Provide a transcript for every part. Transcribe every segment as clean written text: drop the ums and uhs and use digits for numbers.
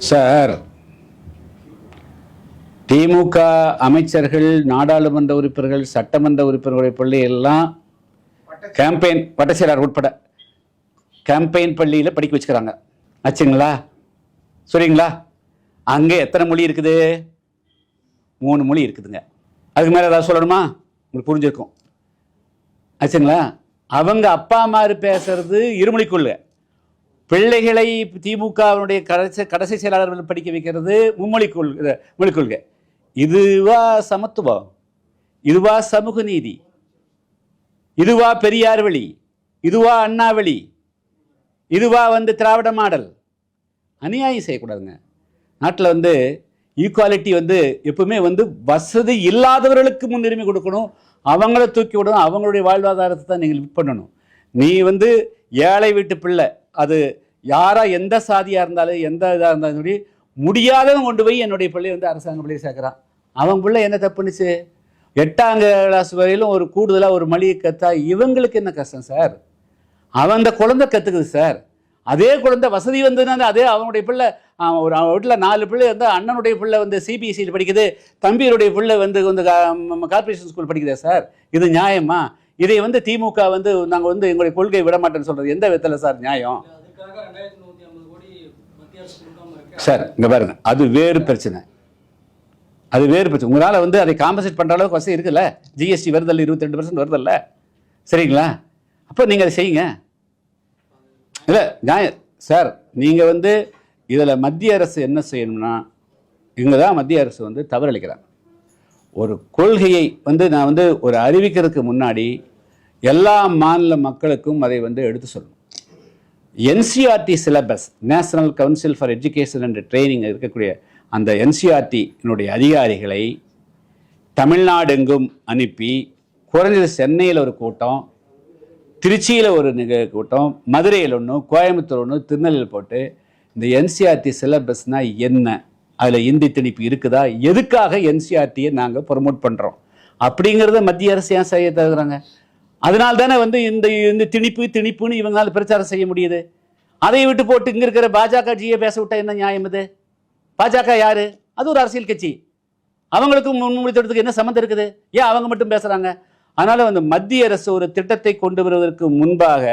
Sir, திமுக அமைச்சர்கள், நாடாளுமன்ற உறுப்பினர்கள், சட்டமன்ற உறுப்பினர்களுடைய பள்ளி எல்லாம் கேம்பெயின், பட்டச்செயலாளர் உட்பட கேம்பெயின் பள்ளியில் படிக்க வச்சுக்கிறாங்க. ஆச்சுங்களா? சரிங்களா? அங்கே எத்தனை மொழி இருக்குது? 3 மொழி இருக்குதுங்க. அதுக்கு மேலே ஏதாவது சொல்லணுமா? உங்களுக்கு புரிஞ்சிருக்கும். ஆச்சுங்களா? அவங்க அப்பா அம்மா பேசுறது இருமொழிக்குள்ள, பிள்ளைகளை திமுகவினுடைய கடைசி செயலாளர்கள் படிக்க வைக்கிறது மொழி கொள்கை. இதுவா சமத்துவம்? இதுவா சமூக நீதி? இதுவா பெரியார் வழி? இதுவா அண்ணா வழி? இதுவா திராவிட மாடல்? அநியாயம் செய்யக்கூடாதுங்க. நாட்டில் ஈக்குவாலிட்டி எப்பவுமே வசதி இல்லாதவர்களுக்கு முன்னுரிமை கொடுக்கணும். அவங்கள தூக்கி விடணும். அவங்களுடைய வாழ்வாதாரத்தை தான் நீங்கள் விட் பண்ணணும். நீ ஏழை வீட்டு பிள்ளை, அது யாரா எந்த சாதியாக இருந்தாலும் எந்த இதாக இருந்தாலும் முடியாதவன் கொண்டு போய் என்னுடைய பிள்ளை அரசாங்க பிள்ளையை சேர்க்குறான். அவன் பிள்ளை என்ன தப்புனுச்சு? 8ஆம் கிளாஸ் வரையிலும் ஒரு கூடுதலாக ஒரு மளிகை கற்றா இவங்களுக்கு என்ன கஷ்டம் சார்? அவன் அந்த குழந்தை கற்றுக்குது சார். அதே குழந்தை வசதி அதே அவனுடைய பிள்ளை, ஒரு வீட்டில் 4 பிள்ளை அண்ணனுடைய பிள்ளை சிபிஎஸ்சியில் படிக்குது, தம்பியுடைய பிள்ளை கார்பரேஷன் ஸ்கூல் படிக்குதா சார்? இது நியாயமா? இதை திமுக நாங்கள் எங்களுடைய கொள்கை விட மாட்டேன்னு சொல்கிறது எந்த விதத்தில் சார் நியாயம்? சார் இங்கே பாருங்க, அது வேறு பிரச்சனை. அது வேறு பிரச்சனை. உங்களால் அதை காம்பன்சேட் பண்ணுற அளவுக்கு வசதி இருக்குல்ல. ஜிஎஸ்டி வருதல்ல, 22% வருதல்ல. சரிங்களா? அப்போ நீங்கள் அதை செய்யுங்க. இல்லை நியாயம் சார். நீங்கள் இதில் மத்திய அரசு என்ன செய்யணும்னா, இங்கே தான் மத்திய அரசு தவறளிக்கிறாங்க. ஒரு கொள்கையை நான் ஒரு அறிவிக்கிறதுக்கு முன்னாடி எல்லா மாநில மக்களுக்கும் அதை எடுத்து சொல்லணும். NCERT syllabus, national council for education and training இருக்கக்கூடிய அந்த என்சிஆர்டியினுடைய அதிகாரிகளை தமிழ்நாடு எங்கும் அனுப்பி, குறைஞ்சது சென்னையில் ஒரு கூட்டம், திருச்சியில் ஒரு கூட்டம், மதுரையில் ஒன்று, கோயம்புத்தூர் ஒன்று, திருநெல்வேலியில் போட்டு இந்த என்சிஆர்டி சிலபஸ்னால் என்ன, அதில் இந்தி திணிப்பு இருக்குதா, எதுக்காக என்சிஆர்டியை நாங்கள் ப்ரொமோட் பண்ணுறோம் அப்படிங்கிறத மத்திய அரசு ஏன் செய்ய தகுறாங்க? அதனால தானே இந்த திணிப்புன்னு இவங்களால பிரச்சாரம் செய்ய முடியுது. அதை விட்டு போட்டு இங்கே இருக்கிற பாஜக ஜியை பேச விட்டா என்ன நியாயம் இது? பாஜக யாரு? அது ஒரு அரசியல் கட்சி. அவங்களுக்கும் முன்மொழித்ததுக்கு என்ன சம்மந்தம் இருக்குது? ஏன் அவங்க மட்டும் பேசுகிறாங்க? அதனால் மத்திய அரசு ஒரு திட்டத்தை கொண்டு வருவதற்கு முன்பாக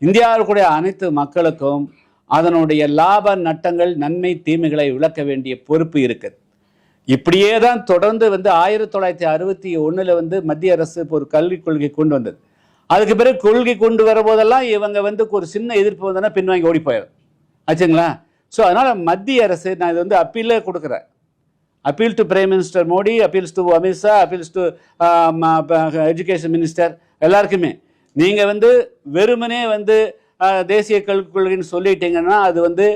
இந்தியாவுடைய அனைத்து மக்களுக்கும் அதனுடைய லாப நட்டங்கள், நன்மை தீமைகளை விளக்க வேண்டிய பொறுப்பு இருக்குது. இப்படியே தான் தொடர்ந்து 1961 மத்திய அரசு ஒரு கல்விக் கொள்கை கொண்டு வந்தது. அதுக்கு பிறகு கொள்கை கொண்டு வரும்போதெல்லாம் இவங்க ஒரு சின்ன எதிர்ப்பு வந்தோன்னா பின்வாங்கி ஓடி போயிடும். ஆச்சுங்களா? ஸோ அதனால் மத்திய அரசு, நான் இது அப்பீலே கொடுக்குறேன். Appeal to prime minister Modi, appeals to Amit Shah, appeals to education minister, எல்லாருக்குமே நீங்கள் வெறுமனே தேசிய கல்விக் கொள்கைன்னு சொல்லிட்டீங்கன்னா அது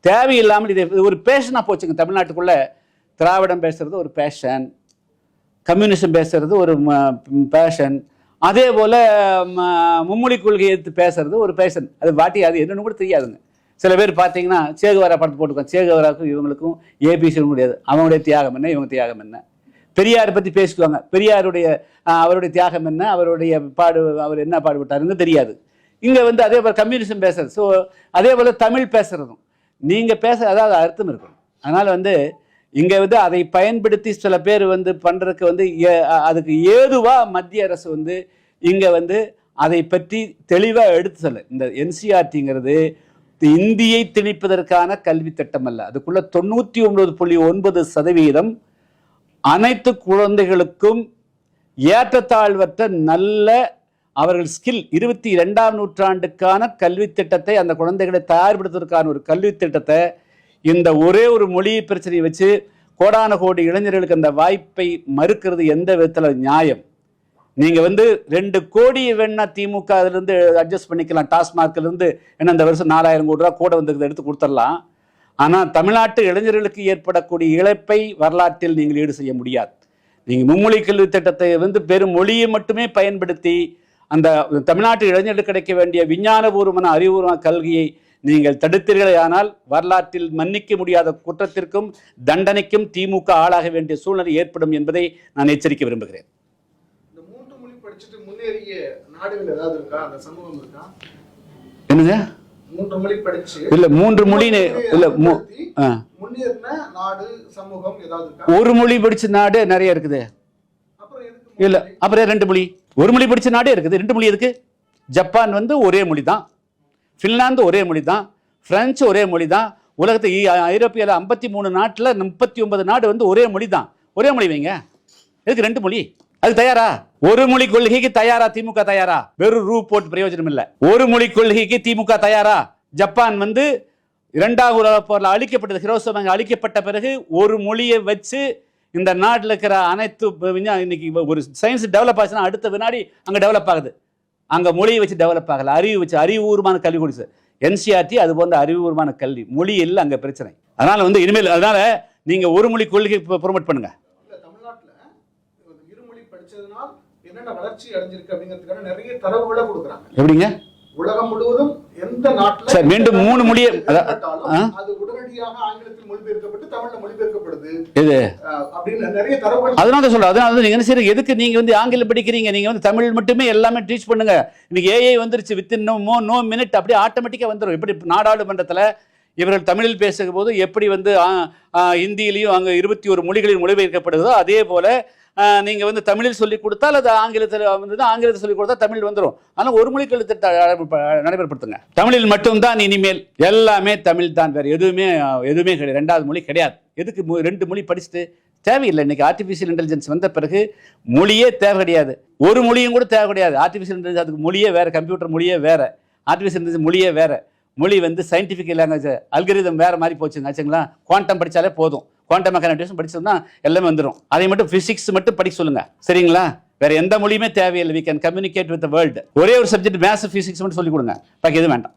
தேவையில்லாமல் இதை ஒரு பேஷனாக போச்சுங்க. தமிழ்நாட்டுக்குள்ளே திராவிடம் பேசுறது ஒரு பேஷன், கம்யூனிசம் பேசுறது ஒரு பேஷன், அதே போல் மும்மொழி கொள்கையை எடுத்து பேசுறது ஒரு பேஷன். அது வாட்டி அது என்னன்னு கூட தெரியாதுங்க. சில பேர் பார்த்தீங்கன்னா சேகுவாரா படத்தை போட்டுக்கோங்க. சேகுவாராக்கும் இவங்களுக்கும் ஏபிசி முடியாது. அவங்களுடைய தியாகம் என்ன, இவங்க தியாகம் என்ன? பெரியாரை பற்றி பேசிக்குவாங்க. பெரியாருடைய அவருடைய தியாகம் என்ன, அவருடைய அவர் என்ன பாடுபட்டாருன்னு தெரியாது. இங்கே அதே போல் கம்யூனிசம் பேசுறது. ஸோ அதே போல் தமிழ் பேசுறதும் நீங்கள் அதாவது அர்த்தம் இருக்கணும். அதனால் இங்கே அதை பயன்படுத்தி சில பேர் பண்ணுறதுக்கு அதுக்கு ஏதுவாக மத்திய அரசு இங்கே அதை பற்றி தெளிவாக எடுத்து சொல்ல. இந்த என்சிஆர்டிங்கிறது இந்தியை திணிப்பதற்கான கல்வி திட்டம் அல்ல. அதுக்குள்ள 99.9% அனைத்து குழந்தைகளுக்கும் ஏற்றத்தாழ்வற்ற நல்ல அவர்கள் ஸ்கில் 22ஆம் நூற்றாண்டுக்கான கல்வி திட்டத்தை, அந்த குழந்தைகளை தயார்படுத்துவதற்கான ஒரு கல்வி திட்டத்தை இந்த ஒரே ஒரு மொழி பிரச்சனையை வச்சு கோடான கோடி இளைஞர்களுக்கு அந்த வாய்ப்பை மறுக்கிறது எந்த விதத்தில் நியாயம்? நீங்கள் 2 கோடி வேணா திமுக அதிலிருந்து அட்ஜஸ்ட் பண்ணிக்கலாம். டாஸ்மார்க்லேருந்து என்ன இந்த வருஷம் 4000 கோடி ரூபா கூட எடுத்து கொடுத்துடலாம். ஆனால் தமிழ்நாட்டு இளைஞர்களுக்கு ஏற்படக்கூடிய இழப்பை வரலாற்றில் நீங்கள் ஈடு செய்ய முடியாது. நீங்கள் மும்மொழி கல்வி திட்டத்தை பெரும் மொழியை மட்டுமே பயன்படுத்தி அந்த தமிழ்நாட்டு இளைஞர்களுக்கு கிடைக்க வேண்டிய விஞ்ஞானபூர்வமான அறிவுபூர்வமான கல்வியை நீங்கள் தடுத்தீர்களே ஆனால் வரலாற்றில் மன்னிக்க முடியாத குற்றத்திற்கும் தண்டனைக்கும் திமுக ஆளாக வேண்டிய சூழ்நிலை ஏற்படும் என்பதை நான் எச்சரிக்க விரும்புகிறேன். இந்த 3 மொழி படிச்சுட்டு முன்னேறிய நாடுகள் ஏதாவது இருக்கா, அந்த சமூகம் இருக்கா? என்னது? 3 மொழி படிச்சு இல்ல 3 மொழி இல்ல முன்னேறின நாடு சமூகம் ஏதாவது இருக்கா? ஒரு மொழி படிச்ச நாடு நிறைய இருக்குது. அப்புறம் எதுக்கு இல்ல அப்புறம் 2 மொழி? ஒரு மொழி படிச்ச நாடே இருக்குது, 2 மொழி எதுக்கு? ஜப்பான் வந்து ஒரே மொழி தான், பின்லாந்து ஒரே மொழி தான், பிரெஞ்சு ஒரே மொழி தான். உலகத்தை ஐரோப்பியால 53 நாட்டுல 39 நாடு வந்து ஒரே மொழி தான். ஒரே மொழி வைங்க, எதுக்கு 2 மொழி? அது தயாரா? ஒரு மொழி கொள்கைக்கு தயாரா திமுக? தயாரா? வெறும் ரூ போட்டு பிரயோஜனம் இல்ல. ஒரு மொழி கொள்கைக்கு திமுக தயாரா? ஜப்பான் வந்து 2வது உலகப் போர்ல அழிக்கப்பட்டது, ஹிரோஷிமா அழிக்கப்பட்ட பிறகு ஒரு மொழியை வச்சு இந்த நாட்டில் இருக்கிற அனைத்து இன்னைக்கு ஒரு சயின்ஸ் டெவலப் ஆச்சுன்னா அடுத்த வினாடி அங்க டெவலப் ஆகுது. அங்க மொழியை வச்சு டெவலப் ஆகல, அறிவு வச்சு, அறிவுபூர்வமான கல்வி கொடுத்து. NCERT அது போன்ற அறிவுபூர்வமான கல்வி, மொழி இல்லை அங்க பிரச்சனை. அதனால வந்து இனிமேல் அதனால நீங்க ஒரு மொழி கொள்கை ப்ரொமோட் பண்ணுங்க. தமிழ்நாட்டுல இருமொழி படிச்சதுனால் என்னென்ன வளர்ச்சி அடைஞ்சிருக்கு அப்படிங்கிறதுக்கான நிறைய தரவுகளை கொடுக்குறாங்க. எப்படிங்க? உலகம் முழுவதும் எந்த நாட்டுல சார் மீண்டும் 3 மொழியை அது உடனடியாக ஆங்கிலத்தில் மொழிபெயர்க்கப்பட்டு தமிழ்ல மொழிபெயர்க்கப்படுது இது அப்படின்னு நிறைய தரவுகள். அதனால சொல்றேன். அதனால நீங்க என்ன செய்யுங்க, எதுக்கு நீங்க வந்து ஆங்கிலம் படிக்கிறீங்க? நீங்க வந்து தமிழ் மட்டுமே எல்லாமே டீச் பண்ணுங்க. இன்னைக்கு AI வந்துருச்சு, வித்தின் நோ மினிட் அப்படியே ஆட்டோமேட்டிக்கா வந்துடும். எப்படி நாடாளுமன்றத்துல இவர்கள் தமிழில் பேசும் போது எப்படி வந்து ஹிந்தியிலையும் அங்க 21 மொழிகளில் மொழிபெயர்க்கப்படுதோ அதே போல நீங்க வந்து தமிழில் சொல்லிக் கொடுத்தால் அது ஆங்கிலத்தில் வந்து ஆங்கிலத்தை சொல்லிக் கொடுத்தா தமிழ் வந்துடும். ஆனால் ஒரு மொழி கல்வி நடைமுறைப்படுத்துங்க. தமிழில் மட்டும்தான் இனிமேல் எல்லாமே தமிழ் தான், வேற எதுவுமே கிடையாது, 2வது மொழி கிடையாது. எதுக்கு 2 மொழி படிச்சுட்டு? தேவையில்லை. இன்னைக்கு ஆர்டிஃபிஷியல் இன்டெலிஜென்ஸ் வந்த பிறகு மொழியே தேவை கிடையாது, ஒரு மொழியும் கூட தேவை கிடையாது. ஆர்டிஃபிஷியல் இன்டெலிஜென்ஸ் அதுக்கு மொழியே வேற, கம்ப்யூட்டர் மொழியே வேற, ஆர்டிஃபிஷியல் இன்டெலிஜென்ஸ் மொழியே வேற. மொழி வந்து சயின்டிஃபிக் லாங்குவேஜ், அல்கரிதம் வேற மாதிரி போச்சுங்க ஆச்சுங்களா. குவாண்டம் படிச்சாலே போதும், குவாண்டம் மெக்கானிக்ஸ் படிச்சோம்னா எல்லாமே வந்துடும். அதை மட்டும் பிசிக்ஸ் மட்டும் படிக்க சொல்லுங்க, சரிங்களா? வேற எந்த மொழியுமே தேவையில்லை. we can communicate with the world. ஒரே ஒரு சப்ஜெக்ட் மேத்ஸ் பிசிக்ஸ் மட்டும் சொல்லி கொடுங்க, பாக்கி எதுவும் வேண்டாம்.